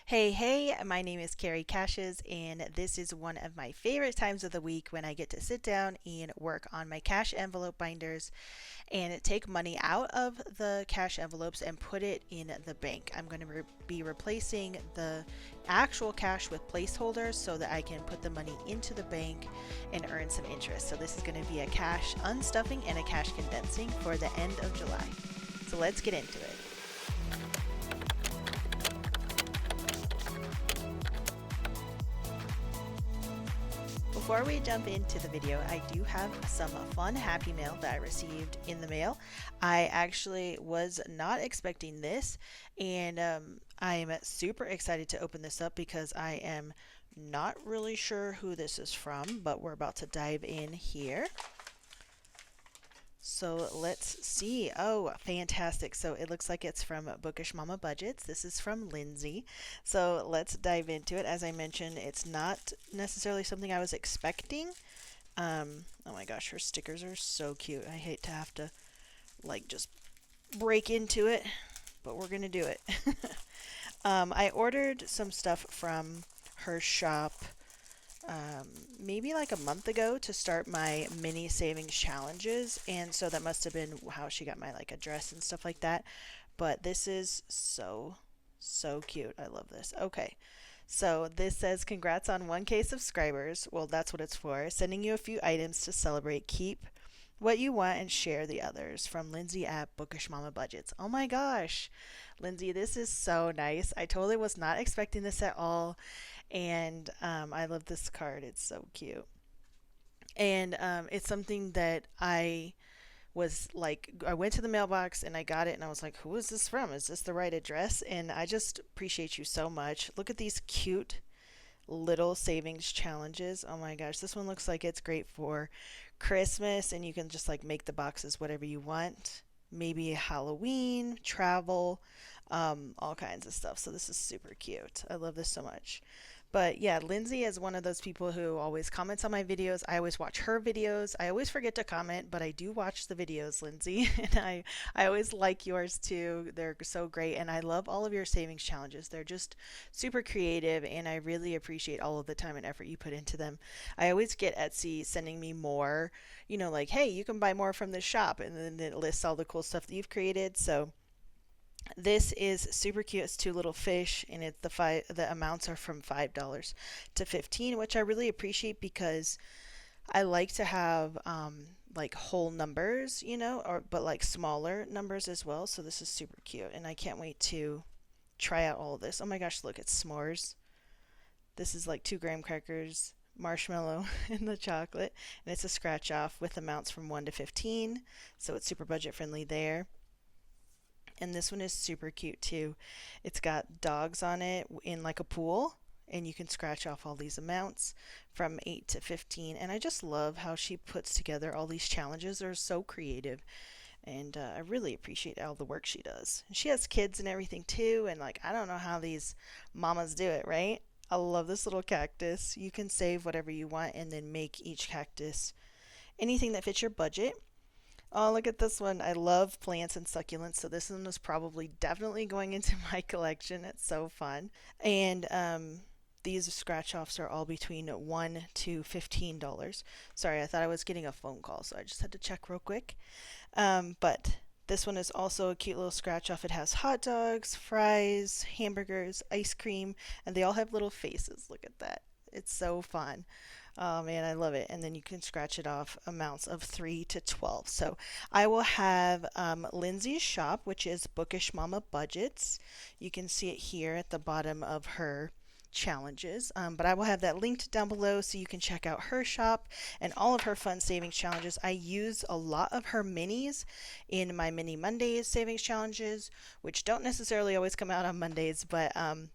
Hey, my name is Carrie Cashes, and this is one of my favorite times of the week when I get to sit down and work on my cash envelope binders and take money out of the cash envelopes and put it in the bank. I'm going to be replacing the actual cash with placeholders so that I can put the money into the bank and earn some interest. So, this is going to be a cash unstuffing and a cash condensing for the end of July. So, let's get into it. Before we jump into the video, I do have some fun happy mail that I received in the mail. I actually was not expecting this, and I'm super excited to open this up because I am not really sure who this is from, but we're about to dive in here. So let's see. Oh, fantastic. So it looks like it's from Bookish Mama Budgets. This is from Lindsay. So let's dive into it. As I mentioned, it's not necessarily something I was expecting. Oh my gosh, her stickers are so cute. I hate to have to like just break into it, but we're gonna do it. I ordered some stuff from her shop maybe like a month ago to start my mini savings challenges, and so that must have been how she got my like address and stuff like that. But this is so cute. I love this. Okay. So this says congrats on 1K subscribers. Well, that's what it's for. Sending you a few items to celebrate. Keep what you want and share the others, from Lindsay at Bookish Mama Budgets. Oh my gosh. Lindsay, this is so nice. I totally was not expecting this at all. And I love this card. It's so cute. And it's something that I went to the mailbox and I got it and I was like, who is this from? Is this the right address? And I just appreciate you so much. Look at these cute little savings challenges. Oh my gosh, this one looks like it's great for Christmas, and you can just like make the boxes whatever you want. Maybe Halloween, travel, all kinds of stuff. So this is super cute. I love this so much. But yeah, Lindsay is one of those people who always comments on my videos. I always watch her videos. I always forget to comment, but I do watch the videos, Lindsay. And I always like yours too. They're so great. And I love all of your savings challenges. They're just super creative, and I really appreciate all of the time and effort you put into them. I always get Etsy sending me more, like, hey, you can buy more from this shop. And then it lists all the cool stuff that you've created. So this is super cute. It's two little fish, and the amounts are from $5 to 15, which I really appreciate because I like to have like whole numbers, or but like smaller numbers as well. So this is super cute, and I can't wait to try out all of this. Oh my gosh, look, it's s'mores. This is like two graham crackers, marshmallow, and the chocolate, and it's a scratch off with amounts from 1 to 15, so it's super budget friendly there. And this one is super cute too. It's got dogs on it in like a pool, and you can scratch off all these amounts from 8 to 15. And I just love how she puts together all these challenges. They're so creative, and I really appreciate all the work she does. She has kids and everything too, and like I don't know how these mamas do it, right? I love this little cactus. You can save whatever you want and then make each cactus anything that fits your budget. Oh, look at this one. I love plants and succulents, so this one was probably definitely going into my collection. It's so fun. And these scratch offs are all between $1 to $15. Sorry, I thought I was getting a phone call, so I just had to check real quick. But this one is also a cute little scratch off. It has hot dogs, fries, hamburgers, ice cream, and they all have little faces. Look at that. It's so fun. Oh man, I love it. And then you can scratch it off amounts of 3 to 12. So I will have Lindsay's shop, which is Bookish Mama Budgets. You can see it here at the bottom of her challenges. But I will have that linked down below so you can check out her shop and all of her fun savings challenges. I use a lot of her minis in my Mini Mondays savings challenges, which don't necessarily always come out on Mondays, but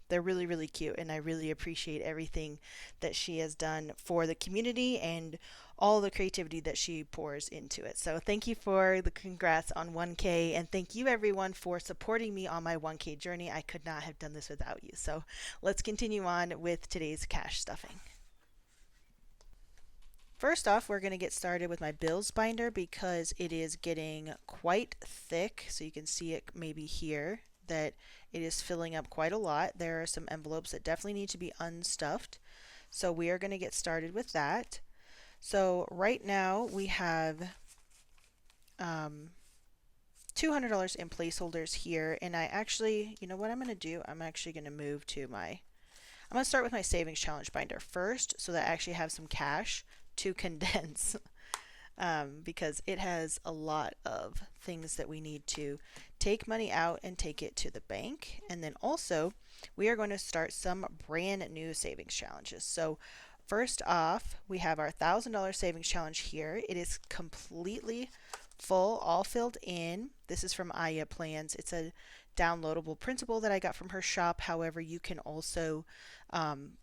they're really cute, and I really appreciate everything that she has done for the community and all the creativity that she pours into it. So thank you for the congrats on 1K, and thank you everyone for supporting me on my 1K journey. I could not have done this without you. So let's continue on with today's cash stuffing. First off, we're going to get started with my bills binder because it is getting quite thick. So you can see it maybe here. that it is filling up quite a lot. There are some envelopes that definitely need to be unstuffed. So we are going to get started with that. So right now we have $200 in placeholders here, and I actually, you know what I'm going to do? I'm actually going to move to I'm going to start with my savings challenge binder first so that I actually have some cash to condense. Because it has a lot of things that we need to take money out and take it to the bank. And then also, we are going to start some brand new savings challenges. So first off, we have our $1,000 savings challenge here. It is completely full, all filled in. This is from Aya Plans. It's a downloadable printable that I got from her shop. However, you can also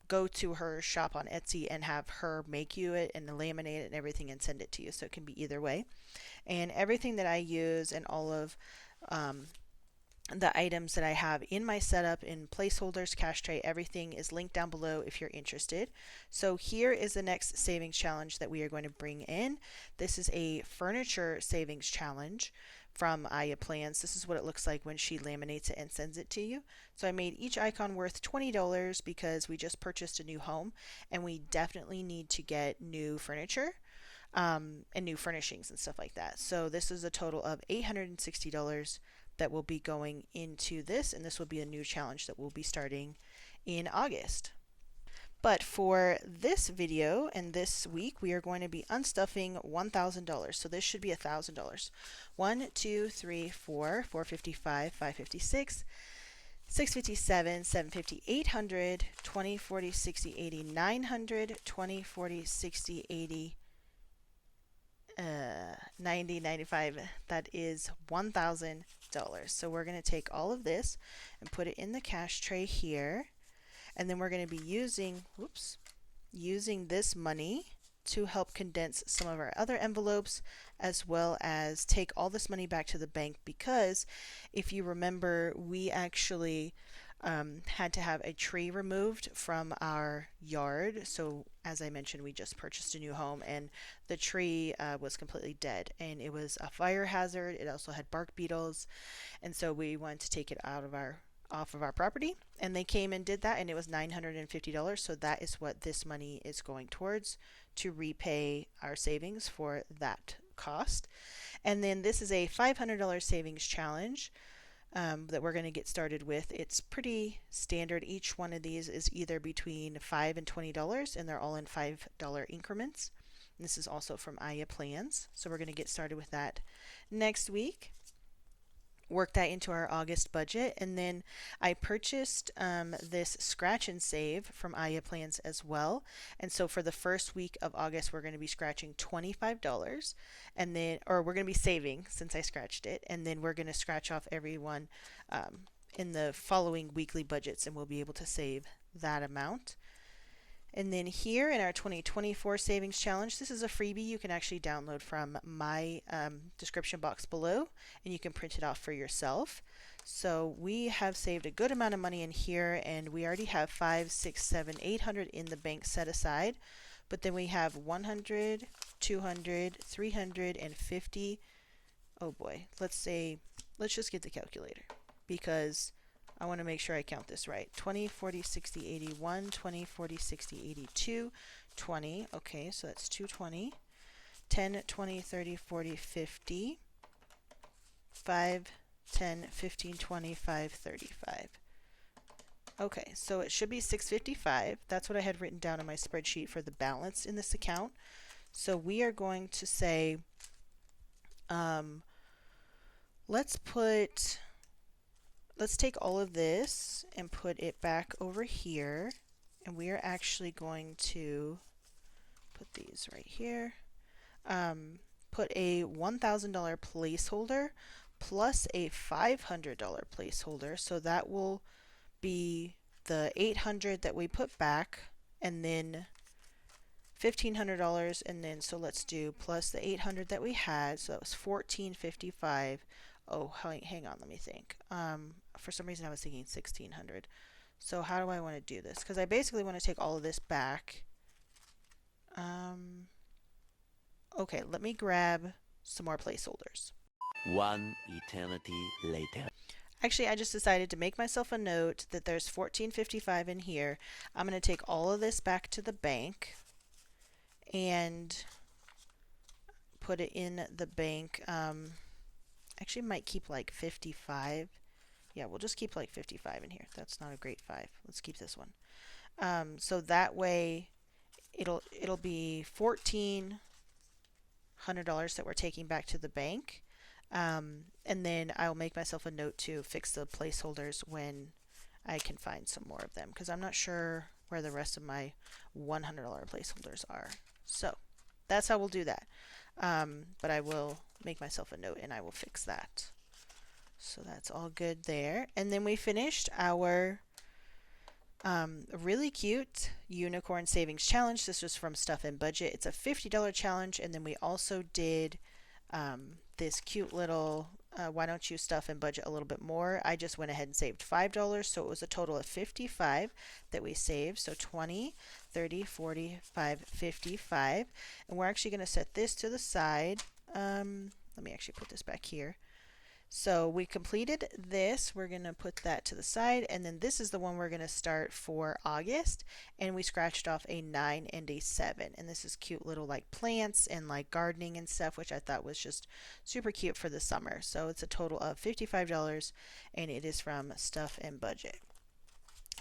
go to her shop on Etsy and have her make you it and laminate it and everything and send it to you. So it can be either way. And everything that I use and all of the items that I have in my setup in placeholders, cash tray, everything is linked down below if you're interested. So here is the next savings challenge that we are going to bring in. This is a furniture savings challenge from Aya Plans. This is what it looks like when she laminates it and sends it to you. So I made each icon worth $20 because we just purchased a new home and we definitely need to get new furniture and new furnishings and stuff like that. So this is a total of $860 that will be going into this, and this will be a new challenge that we'll be starting in August. But for this video and this week, we are going to be unstuffing $1,000. So this should be $1,000. 1, 2, 3, 4, 455, 556, 657, 750, 800, 20, 40, 60, 80, 900, 20, 40, 60, 80, 90, 95. That is $1,000. So we're going to take all of this and put it in the cash tray here. And then we're going to be using this money to help condense some of our other envelopes, as well as take all this money back to the bank, because if you remember, we actually had to have a tree removed from our yard. So as I mentioned, we just purchased a new home and the tree was completely dead and it was a fire hazard. It also had bark beetles, and so we wanted to take it off of our property, and they came and did that, and it was $950. So that is what this money is going towards, to repay our savings for that cost. And then this is a $500 savings challenge that we're going to get started with. It's pretty standard. Each one of these is either between $5 and $20, and they're all in $5 increments. And this is also from Aya Plans. So we're going to get started with that next week. Work that into our August budget. And then I purchased this scratch and save from Aya Plans as well. And so for the first week of August, we're going to be scratching $25, and then, or we're going to be saving since I scratched it, and then we're going to scratch off everyone in the following weekly budgets, and we'll be able to save that amount. And then here in our 2024 Savings Challenge, this is a freebie you can actually download from my description box below, and you can print it off for yourself. So we have saved a good amount of money in here, and we already have 5, 6, 7, 800 in the bank set aside. But then we have 100, 200, 350. Oh boy, let's just get the calculator, because I want to make sure I count this right. 20, 40, 60, 81, 20, 40, 60, 82, 20. Okay, so that's 220. 10, 20, 30, 40, 50. 5, 10, 15, 25, 35. Okay, so it should be 655. That's what I had written down in my spreadsheet for the balance in this account. So we are going to say, let's take all of this and put it back over here, and we are actually going to put these right here. Put a $1,000 placeholder plus a $500 placeholder, so that will be the $800 that we put back, and then $1,500, and then so let's do plus the $800 that we had, so that was $1,455. Oh, hang on, let me think. For some reason I was thinking $1,600. So how do I want to do this? Because I basically want to take all of this back. Okay, let me grab some more placeholders. One eternity later. Actually, I just decided to make myself a note that there's 14.55 in here. I'm going to take all of this back to the bank and put it in the bank. Actually, might keep like 55. Yeah, we'll just keep like 55 in here. That's not a great 5. Let's keep this one. So that way it'll be $1,400 that we're taking back to the bank. And then I'll make myself a note to fix the placeholders when I can find some more of them, because I'm not sure where the rest of my $100 placeholders are. So that's how we'll do that. But I will make myself a note and I will fix that. So that's all good there. And then we finished our really cute unicorn savings challenge. This was from Stuff and Budget. It's a $50 challenge. And then we also did this cute little why don't you stuff and budget a little bit more. I just went ahead and saved $5, so it was a total of 55 that we saved. So 20, 30, 45, 55. And we're actually going to set this to the side. Let me actually put this back here. So we completed this. We're going to put that to the side, and then this is the one we're going to start for August, and we scratched off a 9 and a 7, and this is cute little like plants and like gardening and stuff, which I thought was just super cute for the summer. So it's a total of $55, and it is from Stuff and Budget.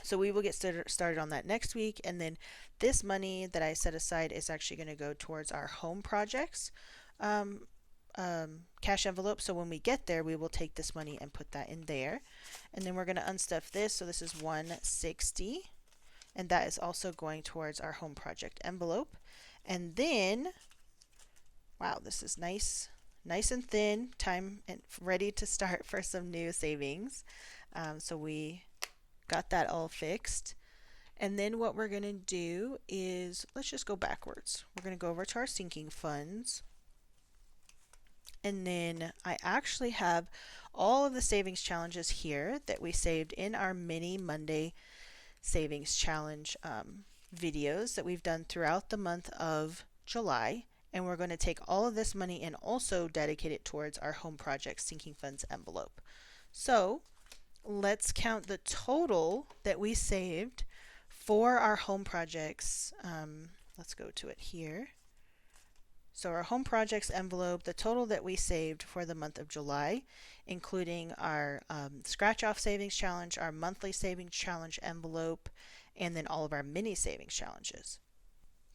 So we will get started on that next week, and then this money that I set aside is actually going to go towards our home projects cash envelope. So when we get there, we will take this money and put that in there. And then we're going to unstuff this. So this is 160, and that is also going towards our home project envelope. And then, wow, this is nice and thin. Time and ready to start for some new savings. So we got that all fixed. And then what we're going to do is, let's just go backwards. We're going to go over to our sinking funds. And then I actually have all of the savings challenges here that we saved in our mini Monday savings challenge videos that we've done throughout the month of July. And we're going to take all of this money and also dedicate it towards our home project sinking funds envelope. So let's count the total that we saved for our home projects. Let's go to it here. So our home projects envelope, the total that we saved for the month of July, including our scratch off savings challenge, our monthly savings challenge envelope, and then all of our mini savings challenges.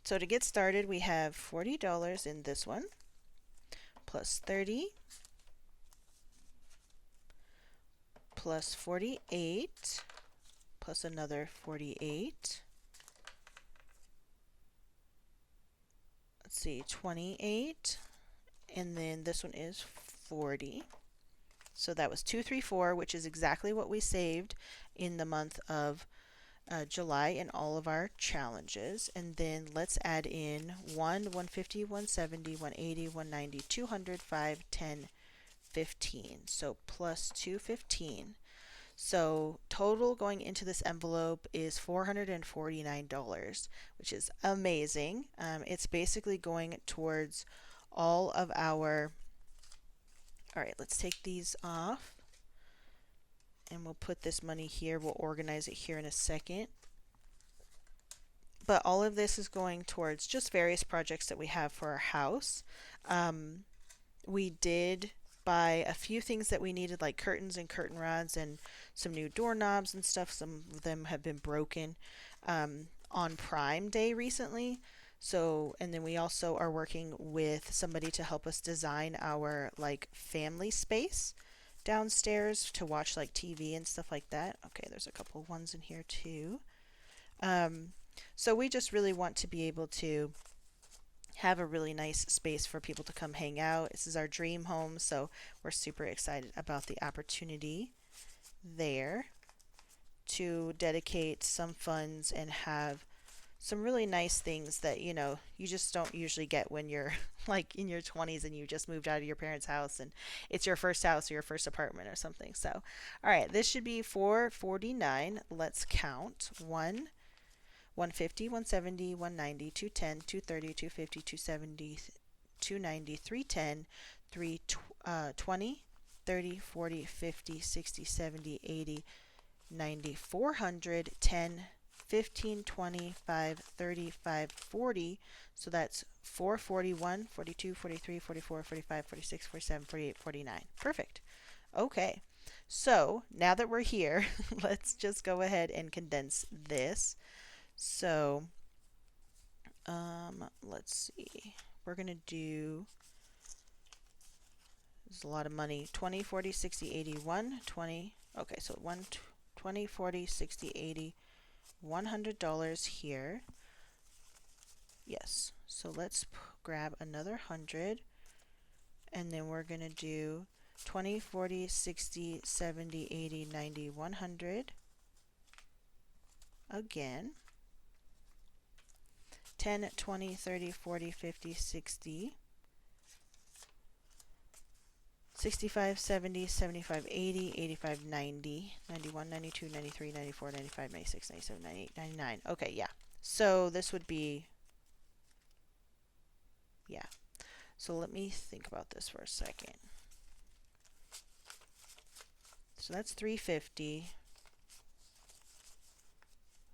So to get started, we have $40 in this one, plus 30, plus 48, plus another 48. Let's see, 28, and then this one is 40. So that was 234, which is exactly what we saved in the month of July in all of our challenges. And then let's add in 150, 170, 180, 190, 200, 5, 10, 15. So plus 215. So total going into this envelope is $449, which is amazing. It's basically going towards all of our, all right, let's take these off and we'll put this money here. We'll organize it here in a second. But all of this is going towards just various projects that we have for our house. We did buy a few things that we needed, like curtains and curtain rods and some new doorknobs and stuff. Some of them have been broken on Prime Day recently. So, and then we also are working with somebody to help us design our like family space downstairs to watch like TV and stuff like that. Okay, there's a couple ones in here too. So we just really want to be able to have a really nice space for people to come hang out. This is our dream home, so we're super excited about the opportunity there to dedicate some funds and have some really nice things that, you know, you just don't usually get when you're like in your 20s and you just moved out of your parents' house and it's your first house or your first apartment or something. So, all right, this should be $449. Let's count. 150, 170, 190, 210, 230, 250, 270, 290, 310, 320, 30, 40, 50, 60, 70, 80, 90, 400, 10, 15, 20, 5, 35, 40. So that's 4, 41, 42, 43, 44, 45, 46, 47, 48, 49. Perfect. Okay. So now that we're here, let's just go ahead and condense this. So let's see. We're going to do, there's a lot of money, 20, 40, 60, 80, 1, 20. Okay, so 1, 20, 40, 60, 80, $100 here. Yes, so let's grab another 100, and then we're going to do 20, 40, 60, 70, 80, 90, 100 again. 10, 20, 30, 40, 50, 60, 65, 70, 75, 80, 85, 90, 91, 92, 93, 94, 95, 96, 97, 98, 99. Okay, yeah. So this would be, yeah. So let me think about this for a second. So that's 350.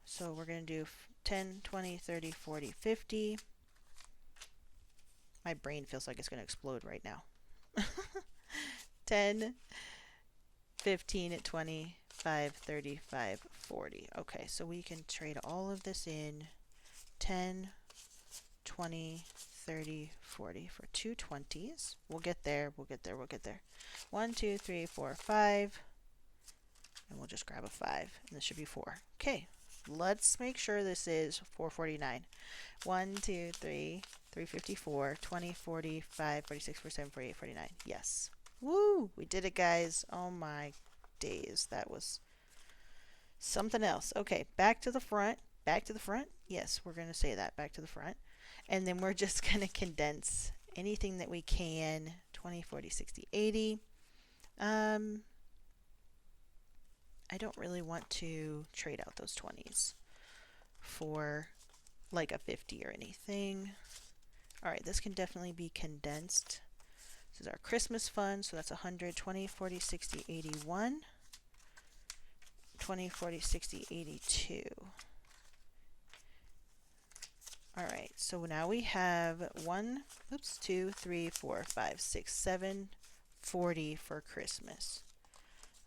So we're going to do 10, 20, 30, 40, 50. My brain feels like it's going to explode right now. 10, 15, 20, 5, 35, 40. Okay, so we can trade all of this in 10, 20, 30, 40 for two 20s. We'll get there, we'll get there, we'll get there. 1, 2, 3, 4, 5. And we'll just grab a 5. And this should be 4. Okay, let's make sure this is 449. 1, 2, 3, 354, 20, 40, 5, 46, 47, 48, 49. Yes. Woo! We did it, guys. Oh my days. That was something else. Okay, back to the front. Back to the front. Yes, we're going to say that. Back to the front. And then we're just going to condense anything that we can. 20, 40, 60, 80. I don't really want to trade out those 20s for like a 50 or anything. Alright, this can definitely be condensed. This is our Christmas fund, so that's 100, 20, 40, 60, 81. 20, 40, 60, 82. Alright, so now we have 1, 2, 3, 4, 5, 6, 7, 40 for Christmas.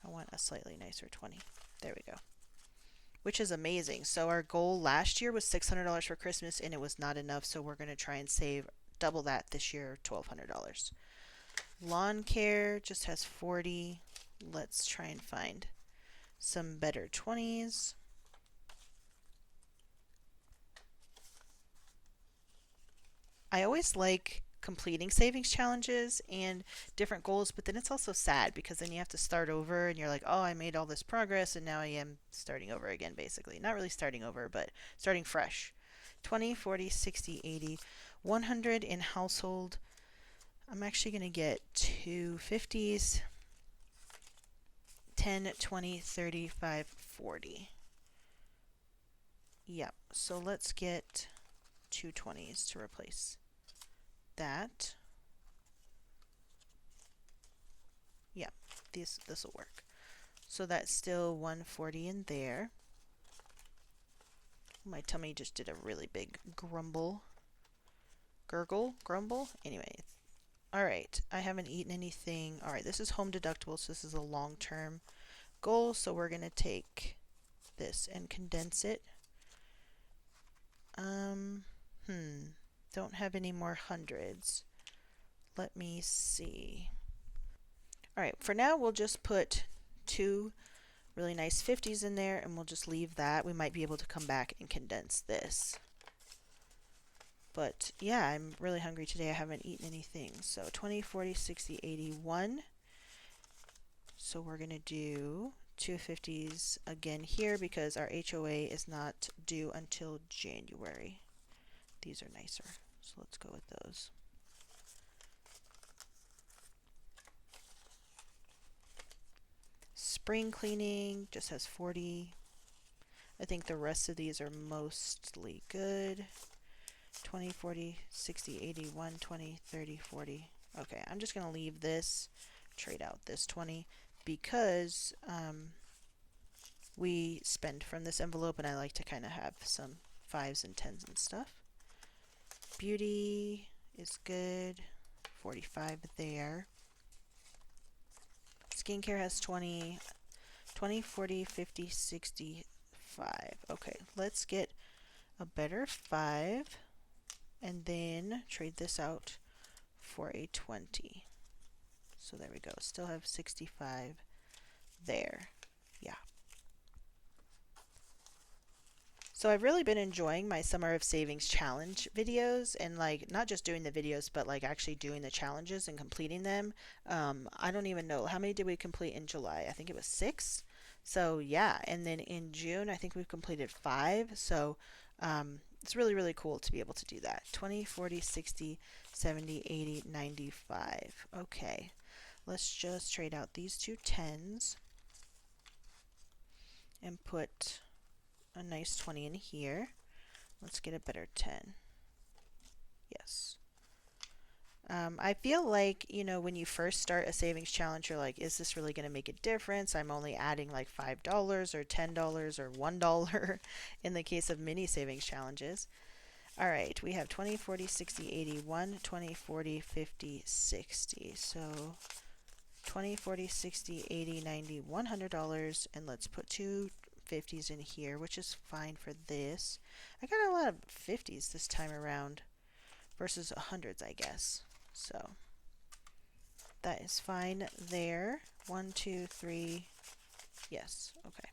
I want a slightly nicer 20. There we go. Which is amazing. So our goal last year was $600 for Christmas, and it was not enough, so we're going to try and save double that this year, $1,200. Lawn care just has 40. Let's try and find some better 20s. I always like completing savings challenges and different goals, but then it's also sad because then you have to start over and you're like, oh, I made all this progress and now I am starting over again, basically. Not really starting over, but starting fresh. 20, 40, 60, 80, 100 in household. I'm actually going to get two 50s. 10, 20, 35, 40. Yep, so let's get two 20s to replace that. Yeah, this will work. So that's still 140 in there. My tummy just did a really big grumble. Grumble? Anyway. Alright, I haven't eaten anything. Alright, this is home deductible, so this is a long-term goal. So we're going to take this and condense it. Don't have any more hundreds. Let me see. Alright, for now we'll just put two really nice 50s in there and we'll just leave that. We might be able to come back and condense this. But yeah, I'm really hungry today. I haven't eaten anything. So 20, 40, 60, 81. So we're going to do two 50s again here because our HOA is not due until January. These are nicer, so let's go with those. Spring cleaning just has 40. I think the rest of these are mostly good. 20, 40, 60, 80, 1, 20, 30, 40. Okay, I'm just going to leave this trade out this 20 because we spend from this envelope and I like to kind of have some 5s and 10s and stuff. Beauty is good. 45 there. Skincare has 20, 20, 40, 50, 65. Okay, let's get a better 5 and then trade this out for a 20. So there we go. Still have 65 there. Yeah. So I've really been enjoying my Summer of Savings challenge videos, and like not just doing the videos but like actually doing the challenges and completing them. I don't even know how many did we complete in July. I think it was 6. So yeah, and then in June I think we've completed 5. So it's really, really cool to be able to do that. 20, 40, 60, 70, 80, 95. Okay, let's just trade out these two 10s and put a nice 20 in here. Let's get a better 10. Yes. I feel like, you know, when you first start a savings challenge, you're like, is this really going to make a difference? I'm only adding like $5 or $10 or $1 in the case of mini savings challenges. All right, we have 20, 40, 60, 80, 1, 20, 40, 50, 60. So 20, 40, 60, 80, 90, $100, and let's put two 50s in here, which is fine for this. I got a lot of 50s this time around versus 100s, I guess. So that is fine there. 1, 2, 3. Yes. Okay.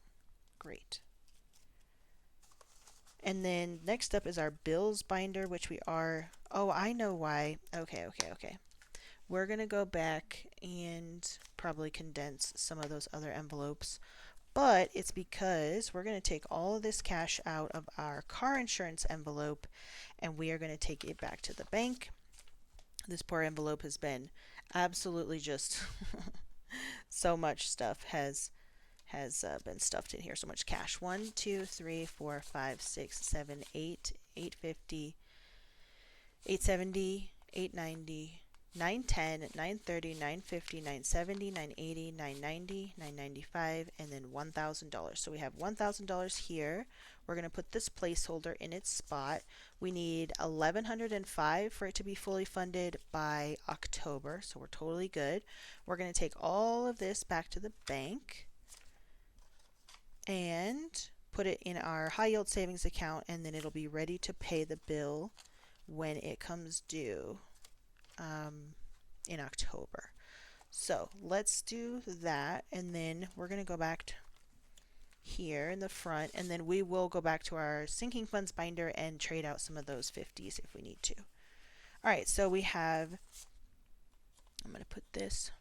Great. And then next up is our bills binder, which we are. Oh, I know why. Okay. We're going to go back and probably condense some of those other envelopes. But it's because we're going to take all of this cash out of our car insurance envelope and we are going to take it back to the bank. This poor envelope has been absolutely just so much stuff has been stuffed in here. So much cash. 1, 2, 3, 4, 5, 6, 7, 8, 850, 870, 890, 910, 930, 950, 970, 980, 990, 995, and then $1,000. So we have $1,000 here. We're going to put this placeholder in its spot. We need $1,105 for it to be fully funded by October, so we're totally good. We're going to take all of this back to the bank and put it in our high yield savings account, and then it'll be ready to pay the bill when it comes due in October. So let's do that, and then we're going to go back here in the front, and then we will go back to our sinking funds binder and trade out some of those 50s if we need to. All right, so we have, I'm going to put this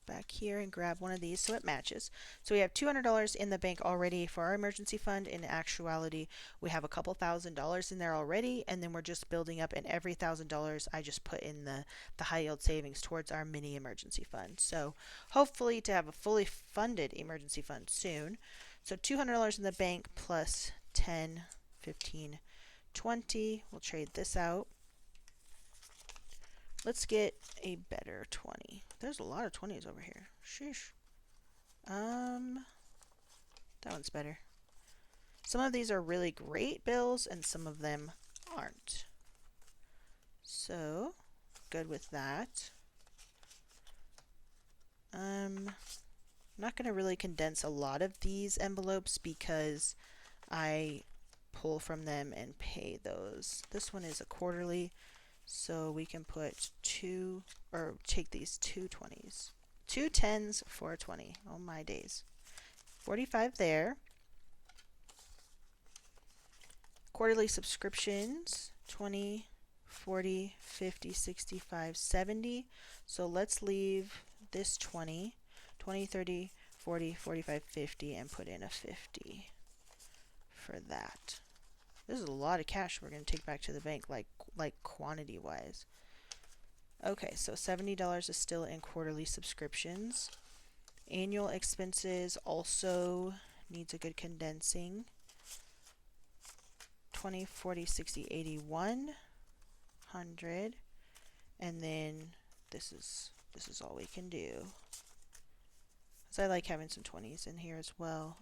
back here and grab one of these so it matches. So we have $200 in the bank already for our emergency fund. In actuality, we have a couple $1,000s in there already, and then we're just building up, and every $1,000 I just put in the high yield savings towards our mini emergency fund. So hopefully to have a fully funded emergency fund soon. So $200 in the bank plus 10, 15, 20. We'll trade this out. Let's get a better 20. There's a lot of 20s over here. Sheesh. That one's better. Some of these are really great bills and some of them aren't. So, good with that. I'm not going to really condense a lot of these envelopes because I pull from them and pay those. This one is a quarterly. So we can put take these two 20s. 2 10s for a 20. Oh my days. 45 there. Quarterly subscriptions, 20, 40, 50, 65, 70. So let's leave this 20, 20, 30, 40, 45, 50, and put in a 50 for that. This is a lot of cash we're going to take back to the bank, like quantity wise. Okay, so $70 is still in quarterly subscriptions. Annual expenses also needs a good condensing. 20, 40, 60, 80, 100. And then this is This is all we can do. So I like having some 20s in here as well.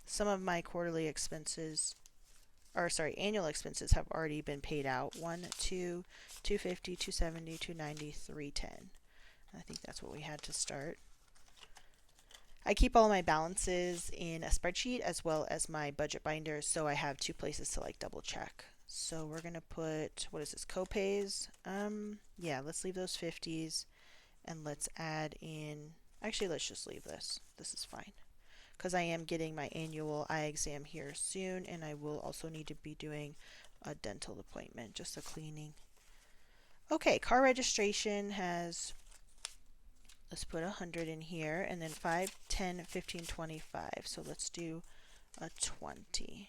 Some of my quarterly expenses, or sorry, annual expenses have already been paid out. 1, 2, 250, 270, 290, 310. I think that's what we had to start. I keep all my balances in a spreadsheet as well as my budget binder, so I have two places to like double check. So we're gonna put, what is this, copays? Yeah, let's leave those 50s and let's add in, actually let's just leave this. This is fine. Because I am getting my annual eye exam here soon, and I will also need to be doing a dental appointment, just a cleaning. Okay, car registration has, let's put 100 in here, and then 5, 10, 15, 25. So let's do a 20.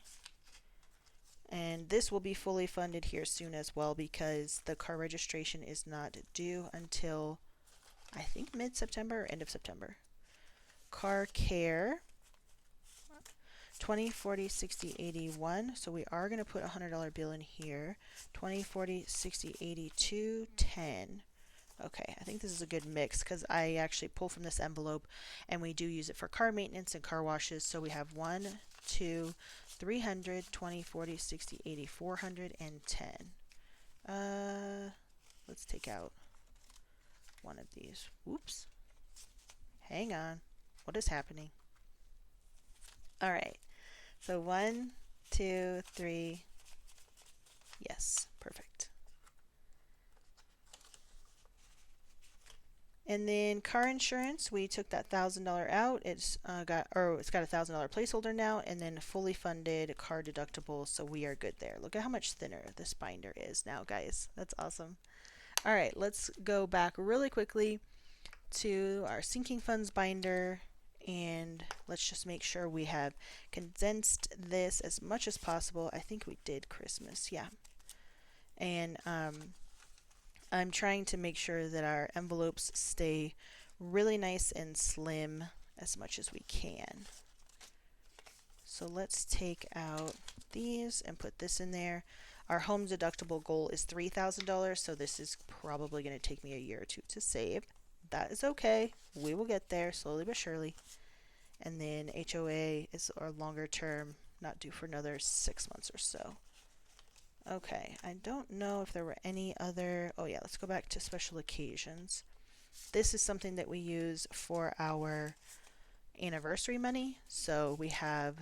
And this will be fully funded here soon as well, because the car registration is not due until, I think, mid-September or end of September. Car care, 20, 40, 60, 81. So we are going to put a $100 bill in here. 20, 40, 60, 82, 10. Okay, I think this is a good mix because I actually pull from this envelope and we do use it for car maintenance and car washes. So we have 1, 2, 300, 20, 40, 60, 80, 400, and 10. Let's take out one of these. Whoops. Hang on. What is happening? All right. So 1, 2, 3. Yes, perfect. And then car insurance, we took that $1,000 out. It's got a $1,000 placeholder now, and then fully funded car deductible, so we are good there. Look at how much thinner this binder is now, guys. That's awesome. All right, let's go back really quickly to our sinking funds binder, and let's just make sure we have condensed this as much as possible. I think we did Christmas, yeah. And I'm trying to make sure that our envelopes stay really nice and slim as much as we can. So let's take out these and put this in there. Our home deductible goal is $3,000, so this is probably going to take me a year or two to save. That is okay. We will get there slowly but surely. And then HOA is our longer term, not due for another 6 months or so. Okay, I don't know if there were any other, oh yeah, let's go back to special occasions. This is something that we use for our anniversary money, so we have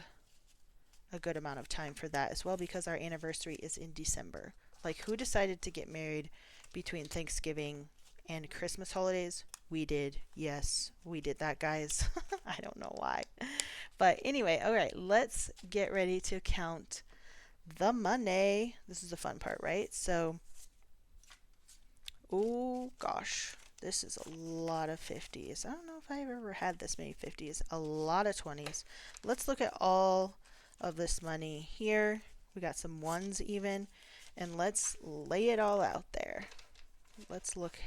a good amount of time for that as well because our anniversary is in December. Like, who decided to get married between Thanksgiving and Christmas holidays? We did. Yes, we did that, guys. I don't know why. But anyway, all right, let's get ready to count the money. This is the fun part, right? So, oh gosh, this is a lot of 50s. I don't know if I've ever had this many 50s. A lot of 20s. Let's look at all of this money here. We got some ones even, and let's lay it all out there. Let's look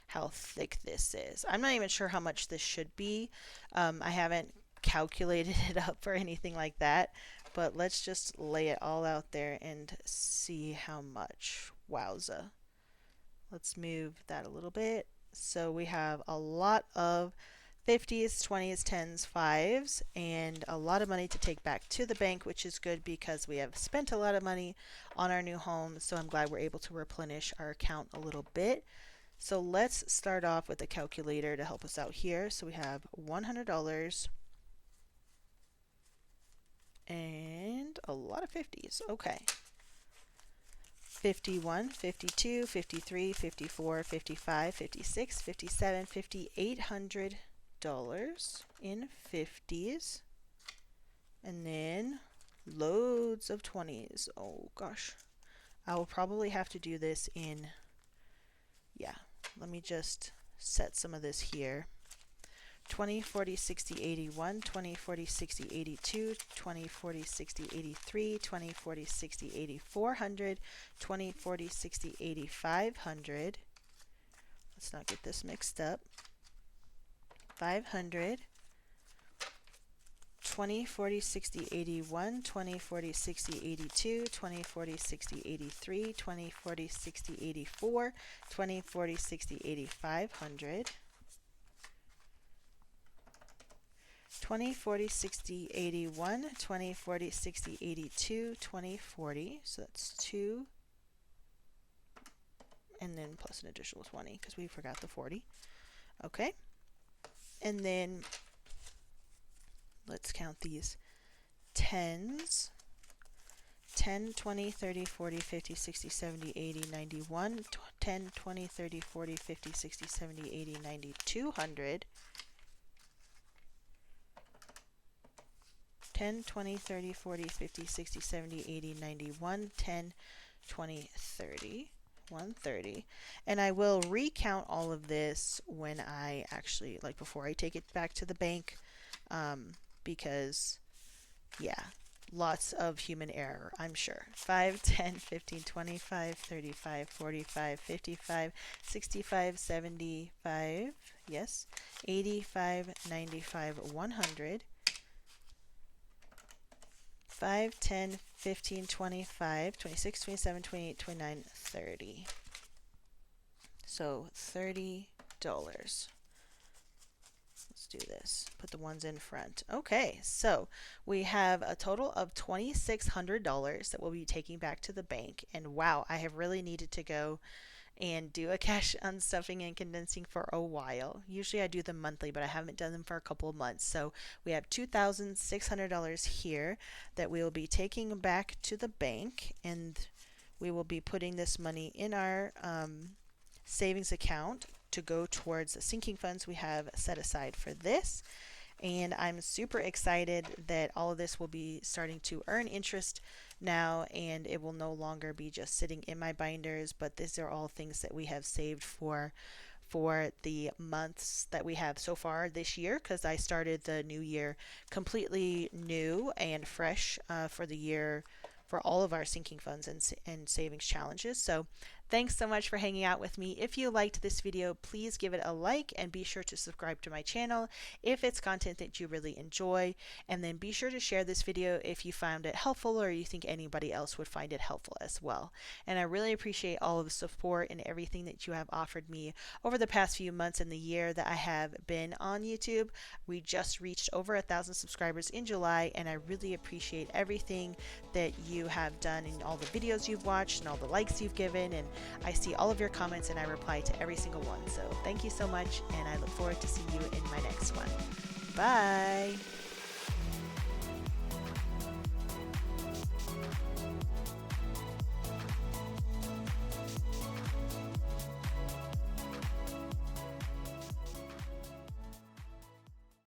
how thick this is. I'm not even sure how much this should be. I haven't calculated it up or anything like that, but let's just lay it all out there and see how much. Wowza. Let's move that a little bit. So we have a lot of 50s, 20s, 10s, 5s, and a lot of money to take back to the bank, which is good because we have spent a lot of money on our new home. So I'm glad we're able to replenish our account a little bit. So let's start off with a calculator to help us out here. So we have $100 and a lot of 50s. Okay. 51, 52, 53, 54, 55, 56, 57, $5,800 in 50s. And then loads of 20s. Oh gosh. I will probably have to do this in, yeah, let me just set some of this here. 20, 40, 60, 81, 20, 40, 60, 82, 20, 40, 60, 83, 20, 40, 60, 80, 400, 20, 40, 60, 80, 500. Let's not get this mixed up. 500, 20, 40, 60, 81, 20, 40, 60, 82, 20, 40, 60, 83, 20, 40, 60, 84, 20, 40, 60, 8500, 20, 40, 60, 81, 20, 40, 60, 82, 20, 40, so that's 2, and then plus an additional 20 because we forgot the 40. Okay, and then let's count these tens. 10, 20, 30, 40, 50, 60, 70, 80, 91, 10, 20, 30, 40, 50, 60, 70, 80, 90, 200, 10, 20, 30, 40, 50, 60, 70, 80, 91, 10, 20, 30, 130. And I will recount all of this when I actually, like before I take it back to the bank, because, yeah, lots of human error, I'm sure. 5, 10, 15, 25, 35, 45, 55, 65, 75, yes, 85, 95, 100, 5, 10, 15, 25, 26, 27, 28, 29, 30. So $30. Let's do this. Put the ones in front. Okay, so we have a total of $2,600 that we'll be taking back to the bank. And wow, I have really needed to go and do a cash unstuffing and condensing for a while. Usually I do them monthly, but I haven't done them for a couple of months. So we have $2,600 here that we will be taking back to the bank, and we will be putting this money in our savings account to go towards the sinking funds we have set aside for this. And I'm super excited that all of this will be starting to earn interest now, and it will no longer be just sitting in my binders, but these are all things that we have saved for the months that we have so far this year, because I started the new year completely new and fresh for the year for all of our sinking funds and savings challenges. So thanks so much for hanging out with me. If you liked this video, please give it a like and be sure to subscribe to my channel if it's content that you really enjoy. And then be sure to share this video if you found it helpful or you think anybody else would find it helpful as well. And I really appreciate all of the support and everything that you have offered me over the past few months and the year that I have been on YouTube. We just reached over 1,000 subscribers in July, and I really appreciate everything that you have done and all the videos you've watched and all the likes you've given, and I see all of your comments and I reply to every single one. So thank you so much, and I look forward to seeing you in my next one. Bye!